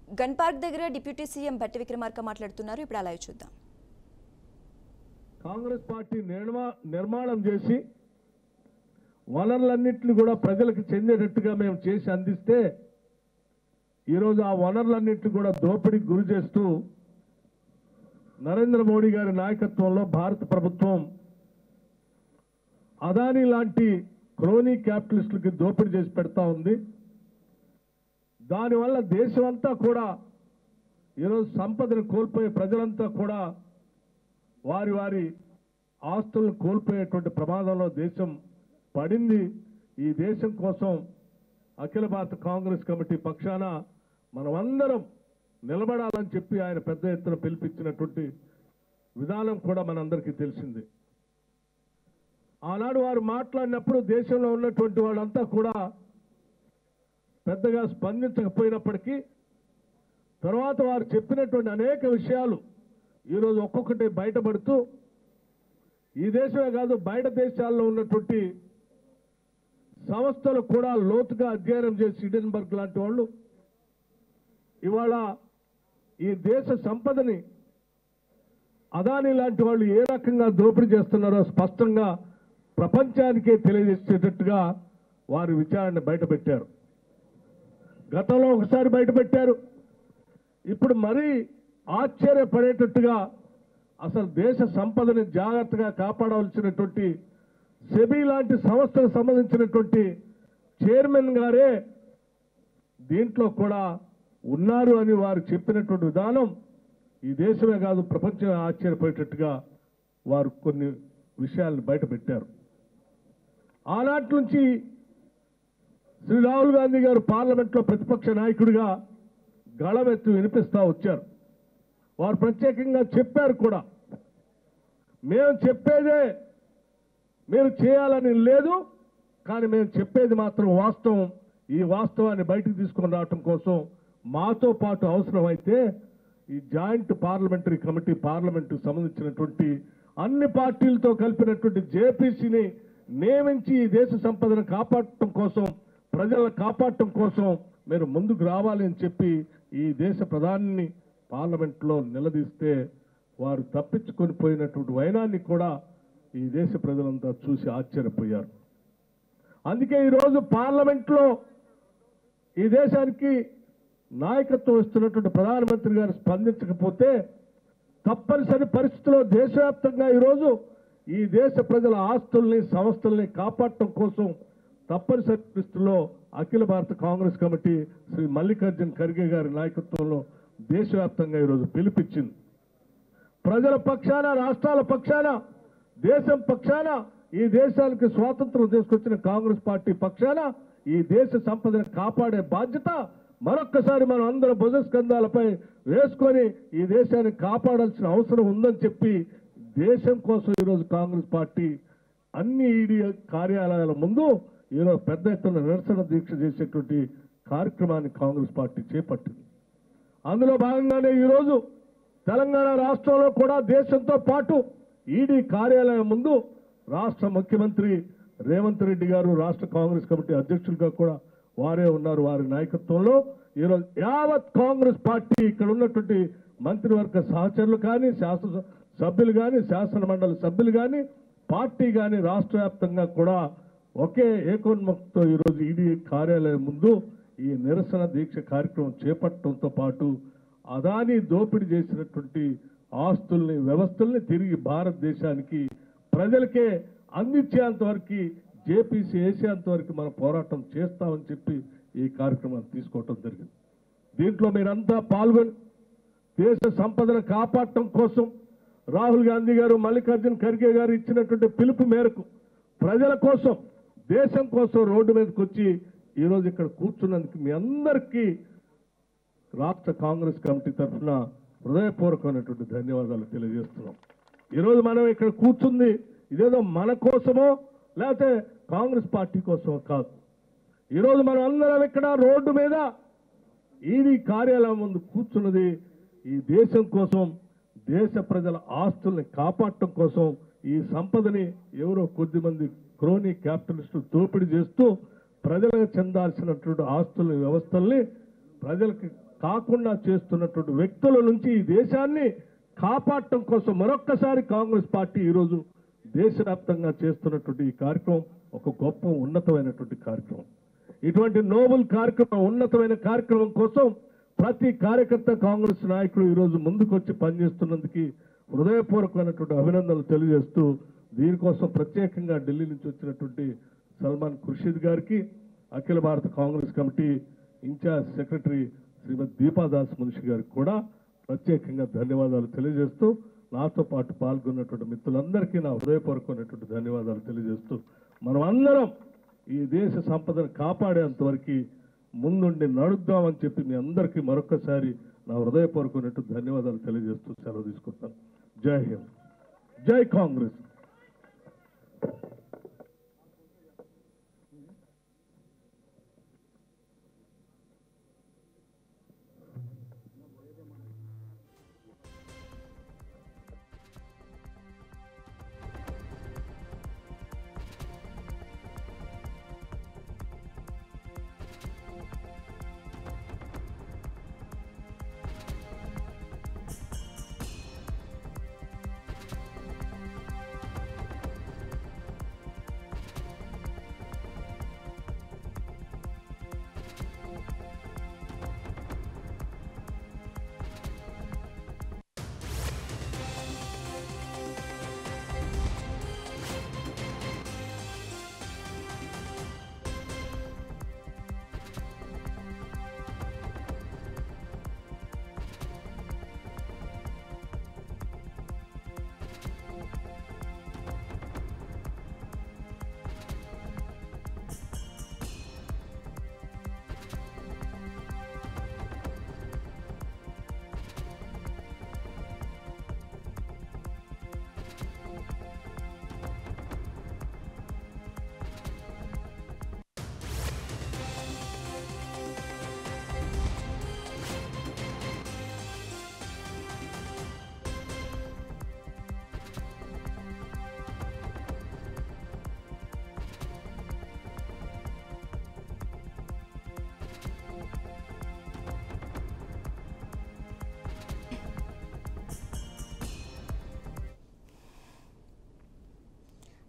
Gun park దగ్గర deputy CM Bhatti Vikramarka మాట్లాడుతున్నారు. ఇప్పుడు అలా చూద్దాం. కాంగ్రెస్ పార్టీ నిర్మాణం చేసి వనరులన్నింటినీ కూడా ప్రజలకు చెందేటట్టుగా మేము చేసి అందిస్తే ఈరోజు ఆ వనరులన్నింటినీ కూడా దోపిడీకి గురి చేస్తూ నరేంద్ర మోడీ గారి నాయకత్వంలో భారత ప్రభుత్వం అదానీ లాంటి క్రోనీ క్యాపిటలిస్టులకి దోపిడీ చేసి పెడతా ఉంది. దానివల్ల దేశమంతా కూడా ఈరోజు సంపదను కోల్పోయే ప్రజలంతా కూడా వారి వారి ఆస్తులను కోల్పోయేటువంటి ప్రమాదంలో దేశం పడింది. ఈ దేశం కోసం అఖిల భారత కాంగ్రెస్ కమిటీ పక్షాన మనమందరం నిలబడాలని చెప్పి ఆయన పెద్ద ఎత్తున పిలిపించినటువంటి విధానం కూడా మనందరికీ తెలిసింది. ఆనాడు వారు మాట్లాడినప్పుడు దేశంలో ఉన్నటువంటి వాళ్ళంతా కూడా పెద్దగా స్పందించకపోయినప్పటికీ తర్వాత వారు చెప్పినటువంటి అనేక విషయాలు ఈరోజు ఒక్కొక్కటి బయటపడుతూ ఈ దేశమే కాదు బయట దేశాల్లో ఉన్నటువంటి సంస్థలు కూడా లోతుగా అధ్యయనం చేసి హిడెన్బర్గ్ లాంటి వాళ్ళు ఇవాళ ఈ దేశ సంపదని అదానీ లాంటి వాళ్ళు ఏ రకంగా దోపిడీ చేస్తున్నారో స్పష్టంగా ప్రపంచానికే తెలియజేసేటట్టుగా వారి విచారణ బయటపెట్టారు. గతంలో ఒకసారి బయటపెట్టారు. ఇప్పుడు మరీ ఆశ్చర్యపడేటట్టుగా అసలు దేశ సంపదని జాగ్రత్తగా కాపాడవలసినటువంటి సెబీ లాంటి సంస్థకు సంబంధించినటువంటి చైర్మన్ గారే దీంట్లో కూడా ఉన్నారు అని వారు చెప్పినటువంటి విధానం ఈ దేశమే కాదు ప్రపంచం ఆశ్చర్యపోయేటట్టుగా వారు కొన్ని విషయాలను బయటపెట్టారు. ఆనాటి నుంచి శ్రీ రాహుల్ గాంధీ గారు పార్లమెంట్లో ప్రతిపక్ష నాయకుడిగా గళమెత్తి వినిపిస్తూ వచ్చారు. వారు ప్రత్యేకంగా చెప్పారు కూడా, మేము చెప్పేదే మీరు చేయాలని లేదు, కానీ మేము చెప్పేది మాత్రం వాస్తవం. ఈ వాస్తవాన్ని బయటకు తీసుకొని రావటం కోసం మాతో పాటు అవసరమైతే ఈ జాయింట్ పార్లమెంటరీ కమిటీ పార్లమెంటుకు సంబంధించినటువంటి అన్ని పార్టీలతో కలిపినటువంటి జేపీసీని నియమించి ఈ దేశ సంపదను కాపాడటం కోసం, ప్రజలను కాపాడటం కోసం మీరు ముందుకు రావాలి అని చెప్పి ఈ దేశ ప్రధానిని పార్లమెంట్లో నిలదీస్తే వారు తప్పించుకొని పోయినటువంటి వైనాన్ని కూడా ఈ దేశ ప్రజలంతా చూసి ఆశ్చర్యపోయారు. అందుకే ఈరోజు పార్లమెంట్లో ఈ దేశానికి నాయకత్వం ఇస్తున్నటువంటి ప్రధానమంత్రి గారు స్పందించకపోతే తప్పనిసరి పరిస్థితుల్లో దేశవ్యాప్తంగా ఈరోజు ఈ దేశ ప్రజల ఆస్తుల్ని సంస్థల్ని కాపాడటం కోసం తప్పనిసరి పరిస్థితుల్లో అఖిల భారత కాంగ్రెస్ కమిటీ శ్రీ మల్లికార్జున్ ఖర్గే గారి నాయకత్వంలో దేశవ్యాప్తంగా ఈరోజు పిలిపించింది. ప్రజల పక్షాన, రాష్ట్రాల పక్షాన, దేశం పక్షాన, ఈ దేశానికి స్వాతంత్రం తీసుకొచ్చిన కాంగ్రెస్ పార్టీ పక్షాన ఈ దేశ సంపదను కాపాడే బాధ్యత మరొక్కసారి మనం అందరం భుజస్కంధాలపై వేసుకొని ఈ దేశాన్ని కాపాడాల్సిన అవసరం ఉందని చెప్పి దేశం కోసం ఈరోజు కాంగ్రెస్ పార్టీ అన్ని ఈడీ కార్యాలయాల ముందు ఈరోజు పెద్ద ఎత్తున నిరసన దీక్ష చేసేటువంటి కార్యక్రమాన్ని కాంగ్రెస్ పార్టీ చేపట్టింది. అందులో భాగంగానే ఈరోజు తెలంగాణ రాష్ట్రంలో కూడా దేశంతో పాటు ఈడీ కార్యాలయం ముందు రాష్ట్ర ముఖ్యమంత్రి రేవంత్ రెడ్డి గారు రాష్ట్ర కాంగ్రెస్ కమిటీ అధ్యక్షులుగా కూడా వారే ఉన్నారు. వారి నాయకత్వంలో ఈరోజు యావత్ కాంగ్రెస్ పార్టీ ఇక్కడ ఉన్నటువంటి మంత్రివర్గ సహచరులు కానీ, శాసన సభ్యులు కానీ, శాసన మండలి సభ్యులు కానీ, పార్టీ కానీ రాష్ట్ర వ్యాప్తంగా కూడా ఒకే ఏకోన్ముఖంతో ఈరోజు ఈడీ కార్యాలయం ముందు ఈ నిరసన దీక్ష కార్యక్రమం చేపట్టడంతో పాటు అదానీ దోపిడీ చేసినటువంటి ఆస్తుల్ని, వ్యవస్థల్ని తిరిగి భారతదేశానికి ప్రజలకే అందించేంత వరకు జేపీసీ వేసేంత వరకు మనం పోరాటం చేస్తామని చెప్పి ఈ కార్యక్రమాన్ని తీసుకోవటం జరిగింది. దీంట్లో మీరంతా పాల్గొని దేశ సంపదను కాపాడటం కోసం రాహుల్ గాంధీ గారు, మల్లికార్జున్ ఖర్గే గారు ఇచ్చినటువంటి పిలుపు మేరకు ప్రజల కోసం, దేశం కోసం రోడ్డు మీదకి వచ్చి ఈరోజు ఇక్కడ కూర్చున్నందుకు మీ అందరికీ రాష్ట్ర కాంగ్రెస్ కమిటీ తరఫున హృదయపూర్వకమైనటువంటి ధన్యవాదాలు తెలియజేస్తున్నాం. ఈరోజు మనం ఇక్కడ కూర్చుంది ఇదేదో మన కోసమో లేకపోతే కాంగ్రెస్ పార్టీ కోసమో కాదు. ఈరోజు మనం అందరం ఇక్కడ రోడ్డు మీద ఈడీ కార్యాలయం ముందు కూర్చున్నది ఈ దేశం కోసం, దేశ ప్రజల ఆస్తుల్ని కాపాడటం కోసం. ఈ సంపదని ఎవరో కొద్దిమంది క్రోనీ క్యాపిటలిస్టులు దోపిడీ చేస్తూ ప్రజలకు చెందాల్సినటువంటి ఆస్తుల్ని, వ్యవస్థల్ని ప్రజలకి కాకుండా చేస్తున్నటువంటి వ్యక్తుల నుంచి ఈ దేశాన్ని కాపాడటం కోసం మరొక్కసారి కాంగ్రెస్ పార్టీ ఈరోజు దేశవ్యాప్తంగా చేస్తున్నటువంటి ఈ కార్యక్రమం ఒక గొప్ప ఉన్నతమైనటువంటి కార్యక్రమం. ఇటువంటి నోబెల్ కార్యక్రమం, ఉన్నతమైన కార్యక్రమం కోసం ప్రతి కార్యకర్త, కాంగ్రెస్ నాయకులు ఈరోజు ముందుకొచ్చి పనిచేస్తున్నందుకు హృదయపూర్వకమైనటువంటి అభినందనలు తెలియజేస్తూ, దీనికోసం ప్రత్యేకంగా ఢిల్లీ నుంచి వచ్చినటువంటి సల్మాన్ ఖుర్షీద్ గారికి, అఖిల భారత కాంగ్రెస్ కమిటీ ఇన్ఛార్జ్ సెక్రటరీ శ్రీమతి దీపాదాస్ మున్షి గారికి కూడా ప్రత్యేకంగా ధన్యవాదాలు తెలియజేస్తూ, నాతో పాటు పాల్గొన్నటువంటి మిత్రులందరికీ నా హృదయపూర్వకమైనటువంటి ధన్యవాదాలు తెలియజేస్తూ, మనం అందరం ఈ దేశ సంపదను కాపాడేంత వరకు ముందుండి నడుద్దామని చెప్పి మీ అందరికీ మరొకసారి నా హృదయపూర్వకమైనటువంటి ధన్యవాదాలు తెలియజేస్తూ సెలవు తీసుకుంటాను. జై హింద్, జై కాంగ్రెస్.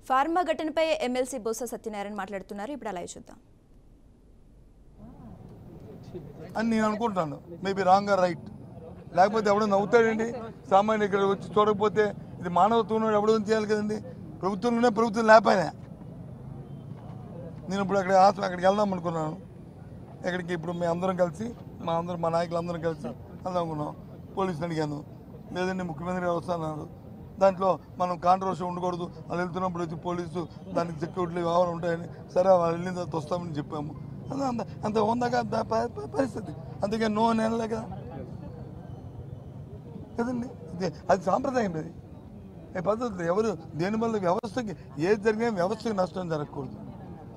ఫార్మా ఘటనపై ఎమ్మెల్సీ బొత్స సత్యనారాయణ మాట్లాడుతున్నారు. ఇప్పుడు అలా చూద్దాం. అని నేను అనుకుంటాను, మేబీ రాంగ్ ఆర్ రైట్. లేకపోతే ఎవడో నవ్వుతాడండి, సామాన్య ఇక్కడ వచ్చి చూడకపోతే ఇది మానవత్వం ఎవడో చేయాలి కదండి. ప్రభుత్వంలోనే ప్రభుత్వం లేకపోయినా నేను ఇప్పుడు అక్కడికి వెళ్దాం అనుకున్నాను. ఎక్కడికి ఇప్పుడు మేము అందరం కలిసి మా నాయకులు అందరం కలిసి వెళ్దాం అనుకున్నాం. పోలీసుని అడిగాను, లేదండి ముఖ్యమంత్రి గారు వస్తున్నారు, దాంట్లో మనం కాంట్రవర్సీ ఉండకూడదు, వాళ్ళు వెళ్తున్నప్పుడు వచ్చి పోలీసు దానికి సెక్యూరిటీ వ్యవహారం ఉంటాయని, సరే వాళ్ళు వెళ్ళిన తర్వాత వస్తామని చెప్పాము. అంత ఉందాక పరిస్థితి, అందుకే నో అని అనలే కదా కదండి. అది సాంప్రదాయం. అది పద్ధతి. ఎవరు దేనివల్ల వ్యవస్థకి ఏది జరిగినా వ్యవస్థకి నష్టం జరగకూడదు.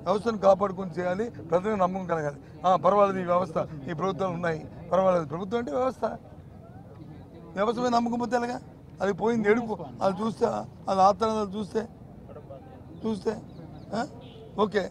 వ్యవస్థను కాపాడుకొని చేయాలి, ప్రజలకు నమ్మకం కలగాలి. పర్వాలేదు, ఈ వ్యవస్థ, ఈ ప్రభుత్వాలు ఉన్నాయి, పర్వాలేదు. ప్రభుత్వం అంటే వ్యవస్థ మీద నమ్మకం పోతే ఎలాగా? అది పోయింది ఎడుపు. అది చూస్తే, అది ఆత్మలు చూస్తే ఓకే.